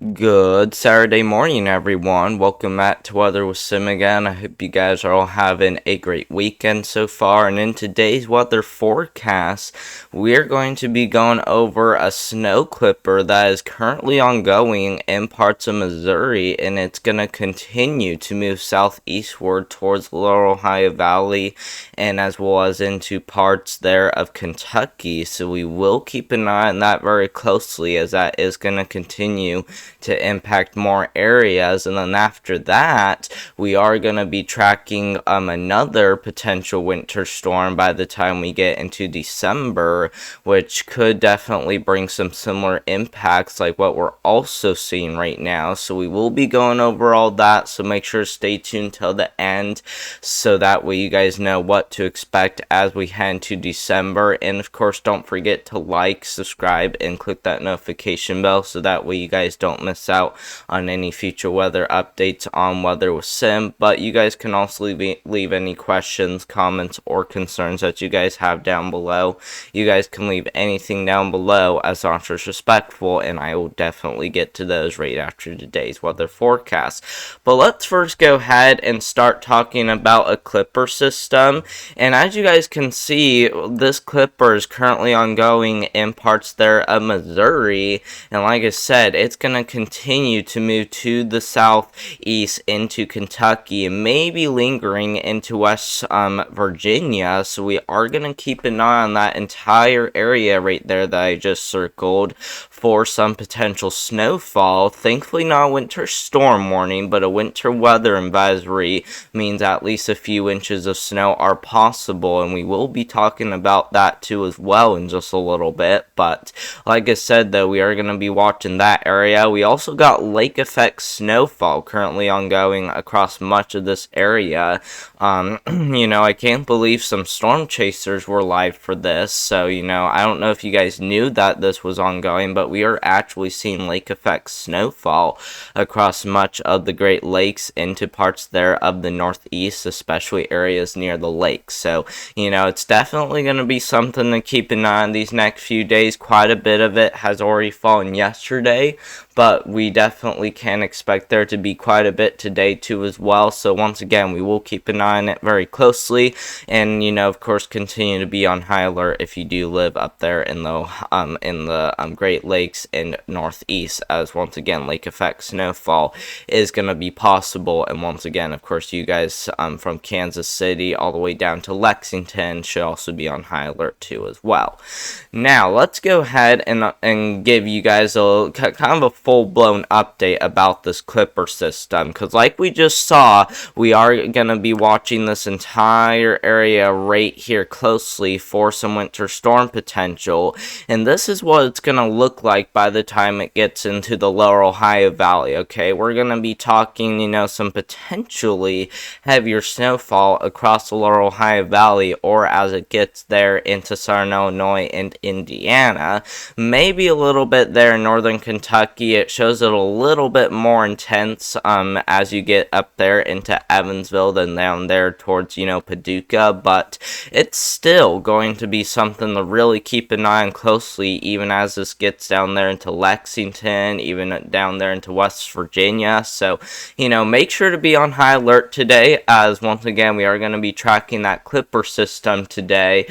Good Saturday morning, everyone. Welcome back to Weather with Sim again. I hope you guys are all having a great weekend so far. And in today's weather forecast, we're going to be going over a snow clipper that is currently ongoing in parts of Missouri, and it's going to continue to move southeastward towards the Lower Ohio Valley and as well as into parts there of Kentucky. So we will keep an eye on that very closely, as that is going to continue to impact more areas. And then after that, we are going to be tracking another potential winter storm by the time we get into December, which could definitely bring some similar impacts like what we're also seeing right now. So we will be going over all that, so make sure to stay tuned till the end, so that way you guys know what to expect as we head into December. And of course, don't forget to like, subscribe, and click that notification bell, so that way you guys don't miss out on any future weather updates on Weather with Sim. But you guys can also leave any questions, comments, or concerns that you guys have down below. You guys can leave anything down below as long as it's respectful, and I will definitely get to those right after today's weather forecast. But let's first go ahead and start talking about a clipper system. And as you guys can see, this clipper is currently ongoing in parts there of Missouri, and like I said, it's going to continue to move to the southeast into Kentucky and maybe lingering into West Virginia. So we are going to keep an eye on that entire area right there that I just circled for some potential snowfall. Thankfully not a winter storm warning, but a winter weather advisory means at least a few inches of snow are possible, and we will be talking about that too as well in just a little bit. But like I said, though, we are going to be watching that area. We also got lake effect snowfall currently ongoing across much of this area. I can't believe some storm chasers were live for this. So, I don't know if you guys knew that this was ongoing, but we are actually seeing lake effect snowfall across much of the Great Lakes into parts there of the Northeast, especially areas near the lake. So, it's definitely going to be something to keep an eye on these next few days. Quite a bit of it has already fallen yesterday, but we definitely can expect there to be quite a bit today too as well. So once again, we will keep an eye on it very closely, and of course continue to be on high alert if you do live up there in the Great Lakes and Northeast, as once again lake effect snowfall is going to be possible. And once again, of course, you guys from Kansas City all the way down to Lexington should also be on high alert too as well. Now let's go ahead and give you guys a kind of a full-blown update about this clipper system, because like we just saw, we are going to be watching this entire area right here closely for some winter storm potential, and this is what it's going to look like by the time it gets into the Lower Ohio Valley. Okay, we're going to be talking some potentially heavier snowfall across the Lower Ohio Valley, or as it gets there into Southern Illinois and Indiana, maybe a little bit there in northern Kentucky. It shows it a little bit more intense as you get up there into Evansville than down there towards Paducah, but it's still going to be something to really keep an eye on closely, even as this gets down there into Lexington, even down there into West Virginia. So make sure to be on high alert today, as once again we are going to be tracking that clipper system today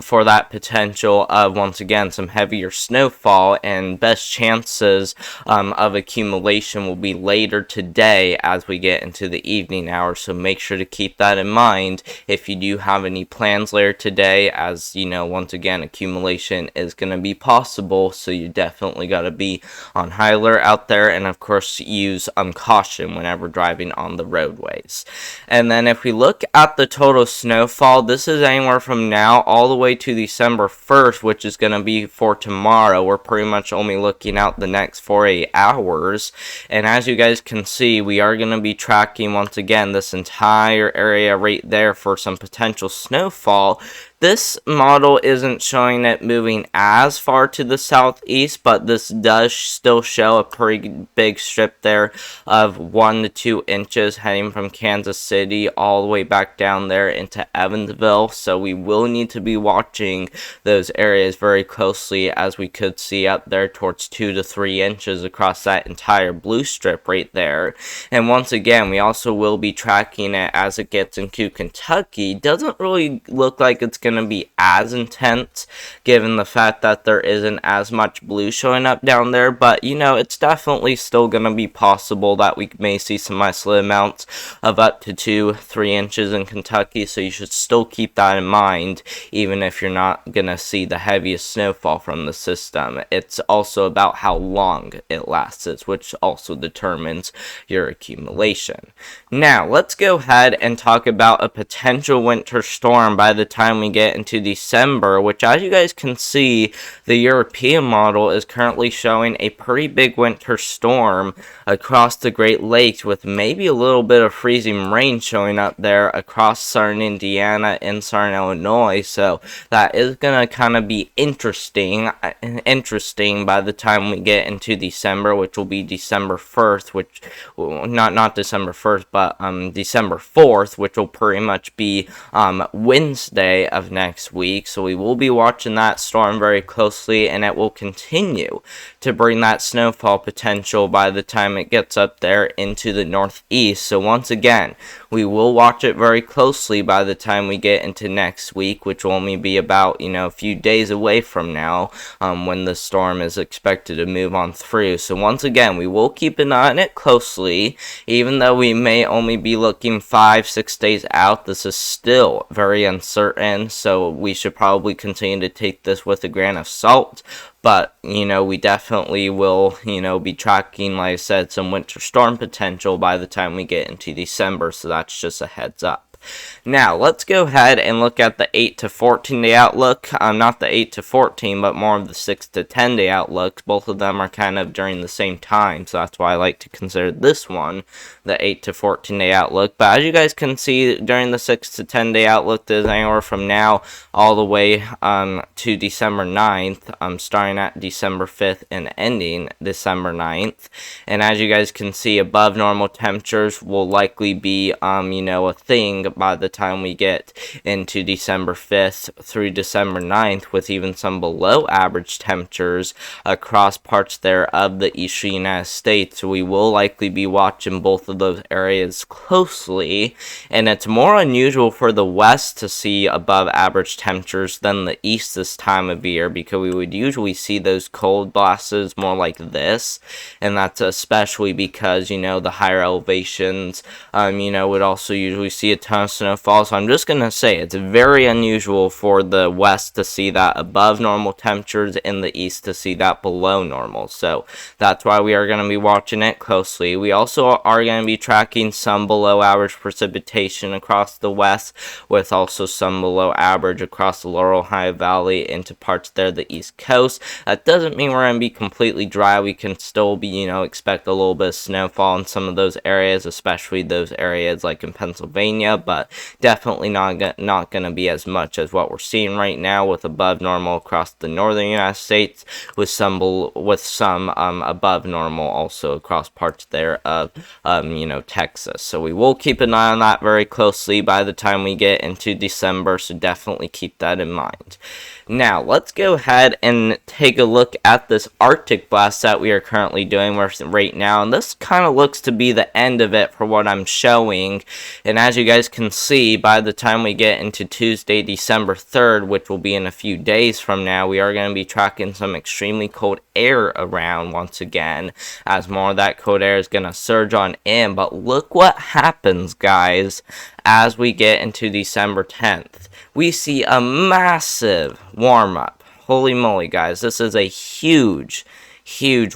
for that potential of once again some heavier snowfall, and best chances of accumulation will be later today as we get into the evening hours. So make sure to keep that in mind if you do have any plans later today, as once again accumulation is going to be possible. So you definitely got to be on high alert out there, and of course use caution whenever driving on the roadways. And then if we look at the total snowfall, this is anywhere from now all the way to December 1st, which is going to be for tomorrow. We're pretty much only looking out the next 48 hours, and as you guys can see, we are going to be tracking once again this entire area right there for some potential snowfall. This model isn't showing it moving as far to the southeast, but this does still show a pretty big strip there of 1 to 2 inches heading from Kansas City all the way back down there into Evansville. So we will need to be watching those areas very closely, as we could see up there towards 2 to 3 inches across that entire blue strip right there. And once again, we also will be tracking it as it gets into Kentucky. Doesn't really look like it's going to be as intense given the fact that there isn't as much blue showing up down there, but you know, it's definitely still going to be possible that we may see some isolated amounts of up to 2-3 inches in Kentucky, so you should still keep that in mind even if you're not going to see the heaviest snowfall from the system. It's also about how long it lasts, which also determines your accumulation. Now, let's go ahead and talk about a potential winter storm by the time we get into December, which, as you guys can see, the European model is currently showing a pretty big winter storm across the Great Lakes, with maybe a little bit of freezing rain showing up there across southern Indiana and southern Illinois. So that is going to kind of be interesting by the time we get into December, which will be December 1st, which not December 1st, but December 4th, which will pretty much be Wednesday of next week. So we will be watching that storm very closely, and it will continue to bring that snowfall potential by the time it gets up there into the northeast. So once again, we will watch it very closely by the time we get into next week, which will only be about, a few days away from now, when the storm is expected to move on through. So once again, we will keep an eye on it closely. Even though we may only be looking 5-6 days out, this is still very uncertain, so we should probably continue to take this with a grain of salt. But, we definitely will, be tracking, like I said, some winter storm potential by the time we get into December, so that's just a heads up. Now, let's go ahead and look at the 8 to 14 day outlook. Not the 8 to 14, but more of the 6 to 10 day outlooks. Both of them are kind of during the same time, so that's why I like to consider this one the 8 to 14 day outlook. But as you guys can see, during the 6 to 10 day outlook, there's anywhere from now all the way to December 9th, starting at December 5th and ending December 9th. And as you guys can see, above normal temperatures will likely be, a thing by the time we get into December 5th through December 9th, with even some below average temperatures across parts there of the eastern United States. So we will likely be watching both of those areas closely, and it's more unusual for the west to see above average temperatures than the east this time of year, because we would usually see those cold blasts more like this, and that's especially because, the higher elevations, would also usually see a ton of snowfall. So I'm just going to say it's very unusual for the west to see that above normal temperatures and the east to see that below normal. So that's why we are going to be watching it closely. We also are going to be tracking some below average precipitation across the west, with also some below average across the Laurel Ohio Valley into parts there the east coast. That doesn't mean we're going to be completely dry. We can still be, expect a little bit of snowfall in some of those areas, especially those areas like in Pennsylvania, but definitely not going to be as much as what we're seeing right now, with above normal across the northern United States, with some above normal also across parts there of Texas. So we will keep an eye on that very closely by the time we get into December, so definitely keep that in mind. Now, let's go ahead and take a look at this Arctic blast that we are currently doing right now, and this kind of looks to be the end of it for what I'm showing. And as you guys can see, by the time we get into Tuesday, December 3rd, which will be in a few days from now, we are going to be tracking some extremely cold air around once again, as more of that cold air is going to surge on in. But look what happens, guys, as we get into December 10th. We see a massive warm-up. Holy moly, guys, this is a huge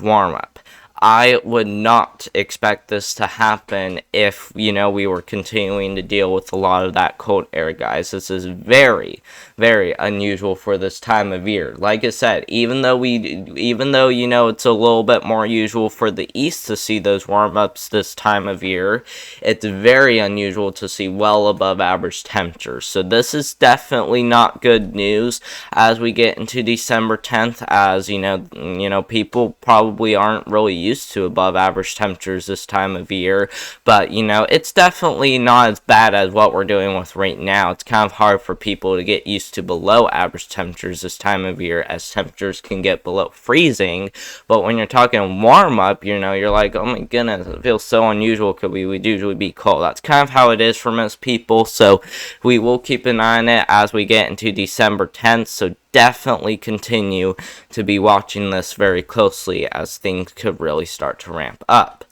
warm-up. I would not expect this to happen if, we were continuing to deal with a lot of that cold air, guys. This is very, very unusual for this time of year. Like I said, even though, it's a little bit more usual for the east to see those warm-ups this time of year, it's very unusual to see well above average temperatures. So this is definitely not good news as we get into December 10th, as people probably aren't really used to above average temperatures this time of year, but it's definitely not as bad as what we're dealing with right now. It's kind of hard for people to get used to below average temperatures this time of year, as temperatures can get below freezing. But when you're talking warm up, you're like, oh my goodness, it feels so unusual because we would usually be cold. That's kind of how it is for most people, so we will keep an eye on it as we get into December 10th. So definitely continue to be watching this very closely, as things could really start to ramp up.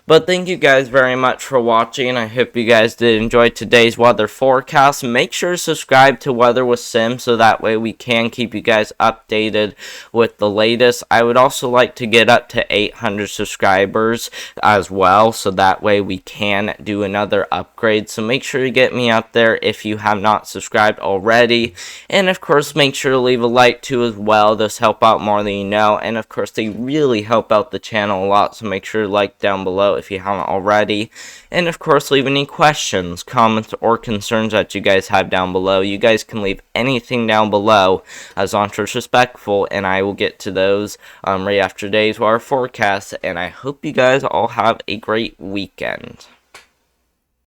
But thank you guys very much for watching. I hope you guys did enjoy today's weather forecast. Make sure to subscribe to Weather with Sim so that way we can keep you guys updated with the latest. I would also like to get up to 800 subscribers as well, so that way we can do another upgrade. So make sure to get me up there if you have not subscribed already. And of course, make sure to leave a like too as well. Those help out more than you know. And of course, they really help out the channel a lot. So make sure to like down below if you haven't already. And of course, leave any questions, comments, or concerns that you guys have down below. You guys can leave anything down below as long as it's respectful, and I will get to those right after today's weather forecast. And I hope you guys all have a great weekend.